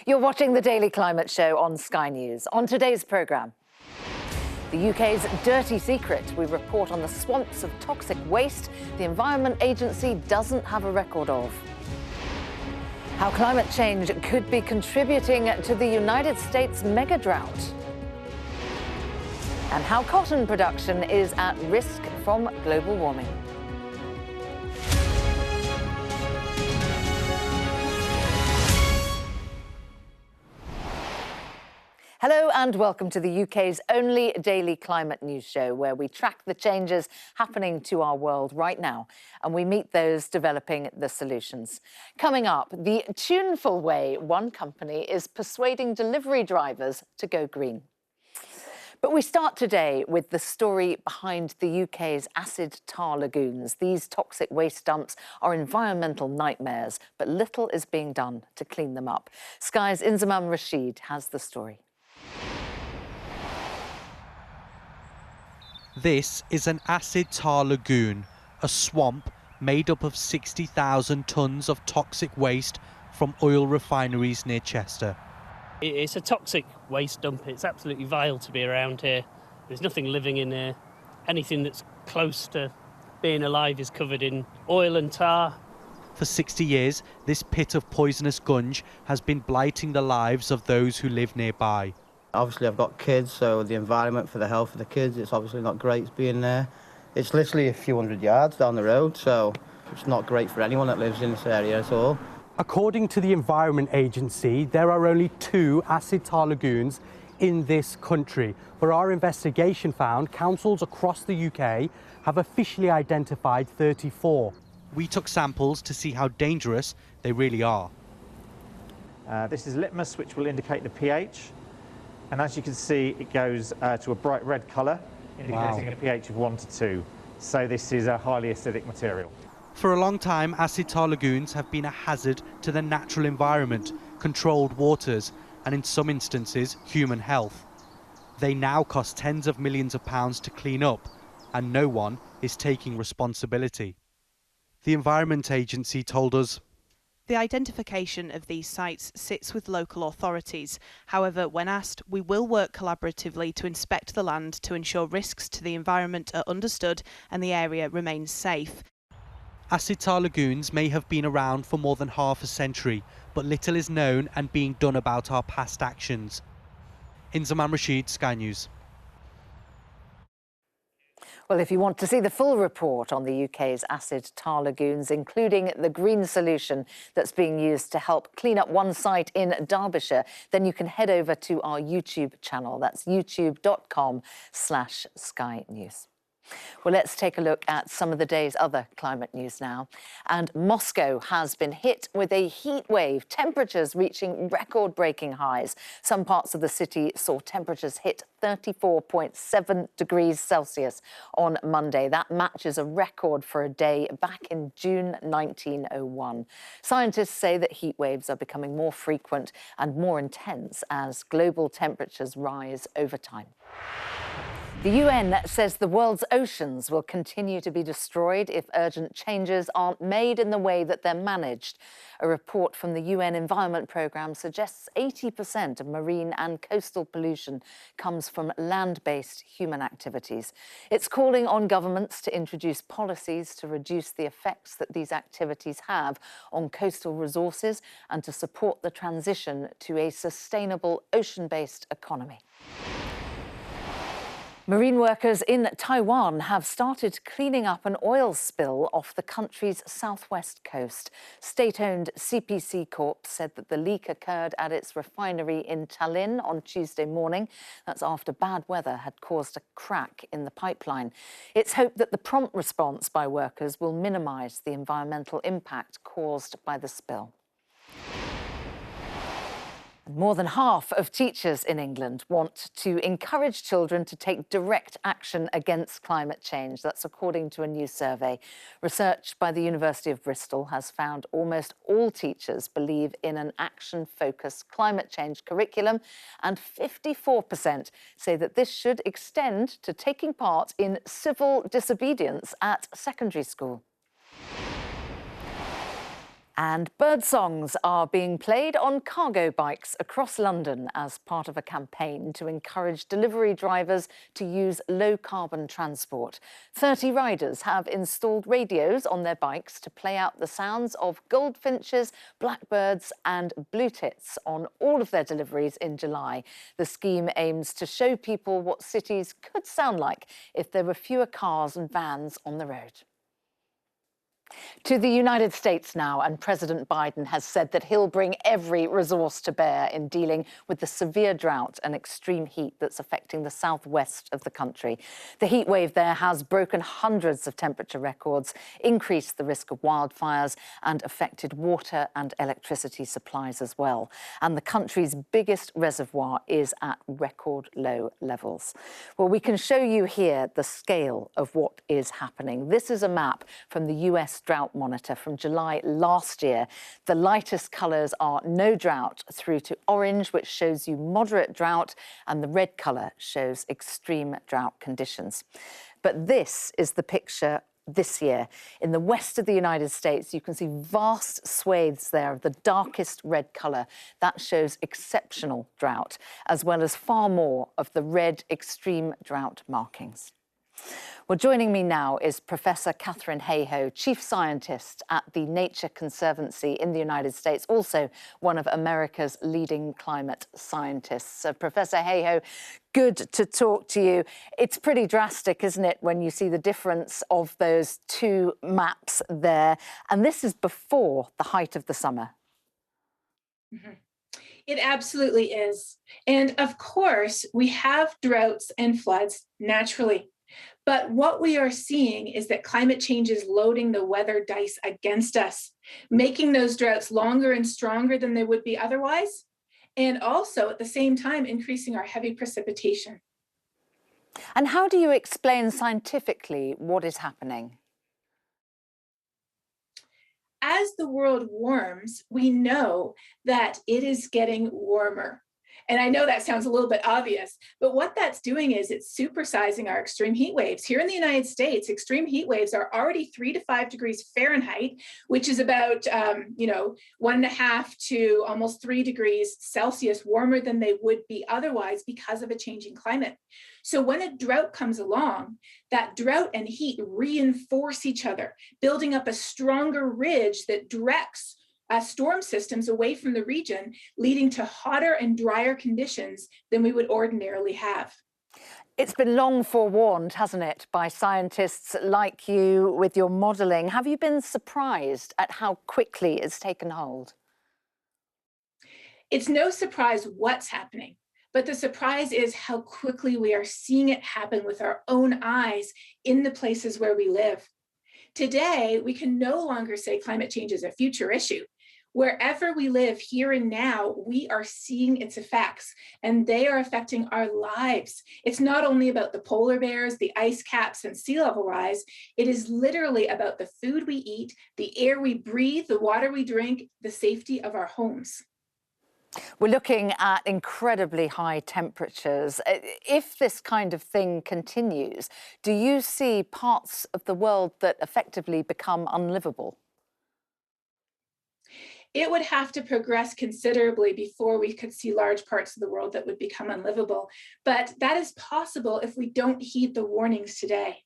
You're watching the Daily Climate Show on Sky News. On today's programme, the UK's dirty secret. We report on the swamps of toxic waste the Environment Agency doesn't have a record of. How climate change could be contributing to the United States mega drought. And how cotton production is at risk from global warming. Hello and welcome to the UK's only daily climate news show where we track the changes happening to our world right now and we meet those developing the solutions. Coming up, the tuneful way one company is persuading delivery drivers to go green. But we start today with the story behind the UK's acid tar lagoons. These toxic waste dumps are environmental nightmares, but little is being done to clean them up. Sky's Inzamam Rashid has the story. This is an acid tar lagoon, a swamp made up of 60,000 tonnes of toxic waste from oil refineries near Chester. It's a toxic waste dump. It's absolutely vile to be around here. There's nothing living in here. Anything that's close to being alive is covered in oil and tar. For 60 years, this pit of poisonous gunge has been blighting the lives of those who live nearby. Obviously, I've got kids, so the environment for the health of the kids, it's obviously not great being there. It's literally a few hundred yards down the road, so it's not great for anyone that lives in this area at all. According to the Environment Agency, there are only 2 acid tar lagoons in this country. But our investigation found councils across the UK have officially identified 34. We took samples to see how dangerous they really are. This is litmus, which will indicate the pH. And as you can see, it goes to a bright red colour, indicating a pH of 1 to 2. So this is a highly acidic material. For a long time, acid tar lagoons have been a hazard to the natural environment, controlled waters, and in some instances, human health. They now cost tens of millions of pounds to clean up, and no one is taking responsibility. The Environment Agency told us, the identification of these sites sits with local authorities. However, when asked, we will work collaboratively to inspect the land to ensure risks to the environment are understood and the area remains safe. Acid tar lagoons may have been around for more than half a century, but little is known and being done about our past actions. Inzamam Rashid, Sky News. Well, if you want to see the full report on the UK's acid tar lagoons, including the green solution that's being used to help clean up one site in Derbyshire, then you can head over to our YouTube channel. That's youtube.com/Sky News. Well, let's take a look at some of the day's other climate news now. And Moscow has been hit with a heat wave, temperatures reaching record-breaking highs. Some parts of the city saw temperatures hit 34.7 degrees Celsius on Monday. That matches a record for a day back in June 1901. Scientists say that heat waves are becoming more frequent and more intense as global temperatures rise over time. The UN says the world's oceans will continue to be destroyed if urgent changes aren't made in the way that they're managed. A report from the UN Environment Programme suggests 80% of marine and coastal pollution comes from land-based human activities. It's calling on governments to introduce policies to reduce the effects that these activities have on coastal resources and to support the transition to a sustainable ocean-based economy. Marine workers in Taiwan have started cleaning up an oil spill off the country's southwest coast. State-owned CPC Corp said that the leak occurred at its refinery in Tallinn on Tuesday morning. That's after bad weather had caused a crack in the pipeline. It's hoped that the prompt response by workers will minimise the environmental impact caused by the spill. More than half of teachers in England want to encourage children to take direct action against climate change. That's according to a new survey. Research by the University of Bristol has found almost all teachers believe in an action-focused climate change curriculum, and 54% say that this should extend to taking part in civil disobedience at secondary school. And bird songs are being played on cargo bikes across London as part of a campaign to encourage delivery drivers to use low-carbon transport. 30 riders have installed radios on their bikes to play out the sounds of goldfinches, blackbirds and blue tits on all of their deliveries in July. The scheme aims to show people what cities could sound like if there were fewer cars and vans on the road. To the United States now, and President Biden has said that he'll bring every resource to bear in dealing with the severe drought and extreme heat that's affecting the southwest of the country. The heat wave there has broken hundreds of temperature records, increased the risk of wildfires and affected water and electricity supplies as well. And the country's biggest reservoir is at record low levels. Well, we can show you here the scale of what is happening. This is a map from the US Drought Monitor from July last year. The lightest colours are no drought through to orange, which shows you moderate drought, and the red colour shows extreme drought conditions. But this is the picture this year. In the west of the United States, you can see vast swathes there of the darkest red colour. That shows exceptional drought, as well as far more of the red extreme drought markings. Well, joining me now is Professor Katherine Ho, Chief Scientist at the Nature Conservancy in the United States, also one of America's leading climate scientists. Professor Ho, good to talk to you. It's pretty drastic, isn't it, when you see the difference of those two maps there? And this is before the height of the summer. Mm-hmm. It absolutely is. And of course, we have droughts and floods naturally. But what we are seeing is that climate change is loading the weather dice against us, making those droughts longer and stronger than they would be otherwise, and also at the same time increasing our heavy precipitation. And how do you explain scientifically what is happening? As the world warms, we know that it is getting warmer. And I know that sounds a little bit obvious, but what that's doing is it's supersizing our extreme heat waves. Here in the United States, extreme heat waves are already 3 to 5 degrees Fahrenheit, which is about 1.5 to almost 3 degrees Celsius warmer than they would be otherwise because of a changing climate. So when a drought comes along, that drought and heat reinforce each other, building up a stronger ridge that directs storm systems away from the region, leading to hotter and drier conditions than we would ordinarily have. It's been long forewarned, hasn't it, by scientists like you with your modelling. Have you been surprised at how quickly it's taken hold? It's no surprise what's happening, but the surprise is how quickly we are seeing it happen with our own eyes in the places where we live. Today, we can no longer say climate change is a future issue. Wherever we live here and now, we are seeing its effects, and they are affecting our lives. It's not only about the polar bears, the ice caps, and sea level rise. It is literally about the food we eat, the air we breathe, the water we drink, the safety of our homes. We're looking at incredibly high temperatures. If this kind of thing continues, do you see parts of the world that effectively become unlivable? It would have to progress considerably before we could see large parts of the world that would become unlivable. But that is possible if we don't heed the warnings today.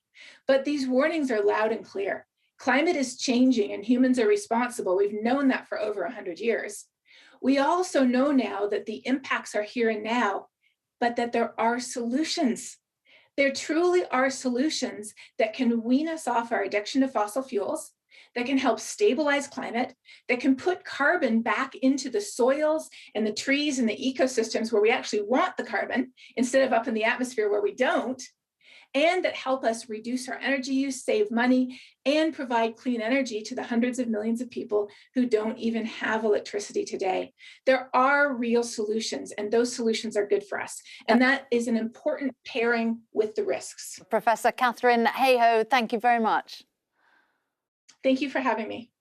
But these warnings are loud and clear. Climate is changing and humans are responsible. We've known that for over 100 years. We also know now that the impacts are here and now, but that there are solutions. There truly are solutions that can wean us off our addiction to fossil fuels, that can help stabilize climate, that can put carbon back into the soils and the trees and the ecosystems where we actually want the carbon instead of up in the atmosphere where we don't, and that help us reduce our energy use, save money, and provide clean energy to the hundreds of millions of people who don't even have electricity today. There are real solutions, and those solutions are good for us. And that is an important pairing with the risks. Professor Katherine Ho, thank you very much. Thank you for having me.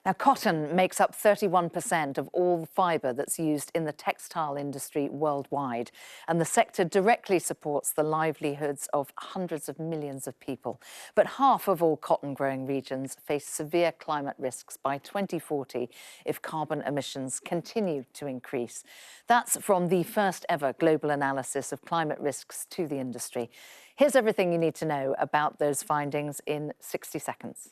Now, cotton makes up 31% of all the fibre that's used in the textile industry worldwide, and the sector directly supports the livelihoods of hundreds of millions of people. But half of all cotton-growing regions face severe climate risks by 2040 if carbon emissions continue to increase. That's from the first ever global analysis of climate risks to the industry. Here's everything you need to know about those findings in 60 seconds.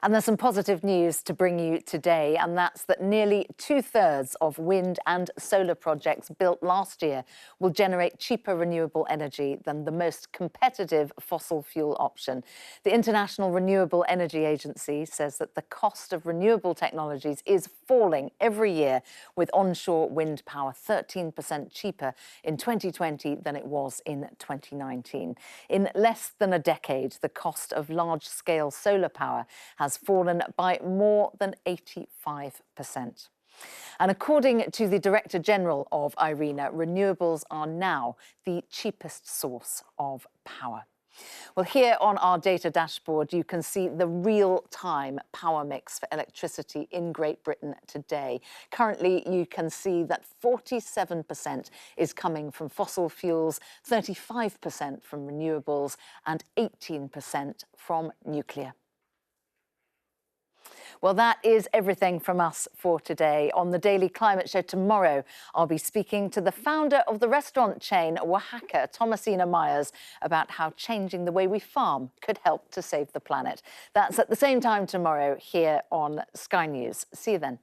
And there's some positive news to bring you today, and that's that nearly 2/3 of wind and solar projects built last year will generate cheaper renewable energy than the most competitive fossil fuel option. The International Renewable Energy Agency says that the cost of renewable technologies is falling every year, with onshore wind power 13% cheaper in 2020 than it was in 2019. In less than a decade, the cost of large-scale solar power has fallen by more than 85%. And according to the Director General of IRENA, renewables are now the cheapest source of power. Well, here on our data dashboard, you can see the real-time power mix for electricity in Great Britain today. Currently, you can see that 47% is coming from fossil fuels, 35% from renewables, and 18% from nuclear. Well, that is everything from us for today. On the Daily Climate Show tomorrow, I'll be speaking to the founder of the restaurant chain Oaxaca, Thomasina Myers, about how changing the way we farm could help to save the planet. That's at the same time tomorrow here on Sky News. See you then.